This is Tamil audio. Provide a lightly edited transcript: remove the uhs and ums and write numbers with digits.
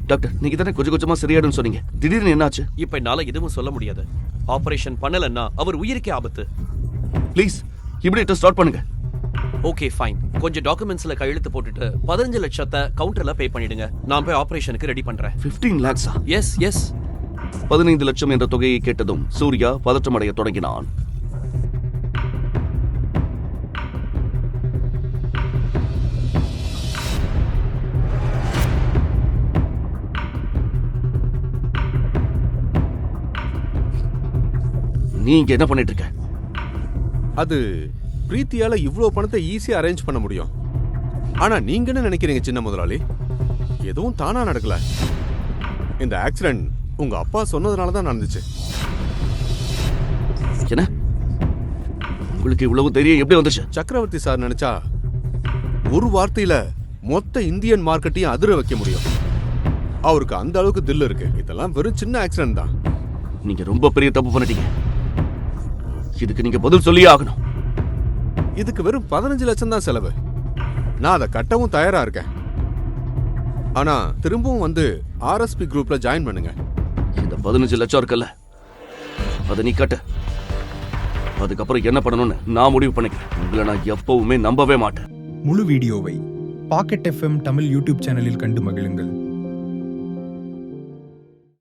டாக்டர், நீங்க தானே கொஞ்சம் கொஞ்சமா சரியாடுன்னு சொன்னீங்க. திடீர்னு என்னாச்சு? இப்ப என்னால எதுவும் சொல்ல முடியாது. ஆபரேஷன் பண்ணலன்னா அவர் உயிருக்கே ஆபத்து. ப்ளீஸ் இமிடியேட்டா ஸ்டார்ட் பண்ணுங்க. Okay fine. கொஞ்சம் டாக்குமெண்ட்ஸ்ல கையெழுத்து போட்டுட்டு 15 லட்சத்தை கவுண்டர்ல பே பண்ணிடுங்க. நான் போய் ஆபரேஷனுக்கு ரெடி பண்றேன். 15 lakhs? S S. 15 லட்சம் என்ற தொகையை கேட்டதும் சூர்யா பதற்றமடைய தொடங்கினான். நீங்க என்ன பண்ணிட்டு இருக்க? அது பிரீத்தியால இவ்வளவு பணத்தை ஈஸியா அரேஞ்ச் பண்ண முடியும். ஆனா நீங்க என்ன நினைக்கிறீங்க சின்ன முதலாளி? எதுவும் தானா நடக்கல. இந்த ஆக்சிடென்ட் உங்க அப்பா சொன்னதுனால தான் நடந்துச்சு. என்ன? உங்களுக்கு இவ்வளவு தைரியம் எப்படி வந்துச்சு? சக்கரவர்த்தி சார் நினைச்சா ஒரு வார்த்தையில மொத்த இந்தியன் மார்க்கெட்டையும் அதிர வைக்க முடியும். அவருக்கு அந்த அளவுக்கு தில் இருக்கு. இதெல்லாம் வெறும் சின்ன ஆக்சிடென்ட் தான். நீங்க ரொம்ப பெரிய தப்பு பண்ணிட்டீங்க. இதுக்கு நீங்க பதில் சொல்லியே ஆகணும். இதுக்கு வெறும் 15 லட்சம் தான் செலவு. நான் அதை கட்டவும் தயாரா இருக்கேன். ஆனா திரும்பவும் வந்து ஆர்எஸ்பி குரூப்ல ஜாயின் பண்ணுங்க. இந்த 15 லட்சம் இருக்குல்ல, அதை நீ கட்டு. அதுக்கப்புறம் என்ன பண்ணணும்னு நான் முடிவு பண்ணிக்கிறேன். உங்களை நான் எப்பவுமே நம்பவே மாட்டேன். முழு வீடியோவை பாக்கெட் FM தமிழ் யூடியூப் சேனலில் கண்டு மகிழுங்கள்.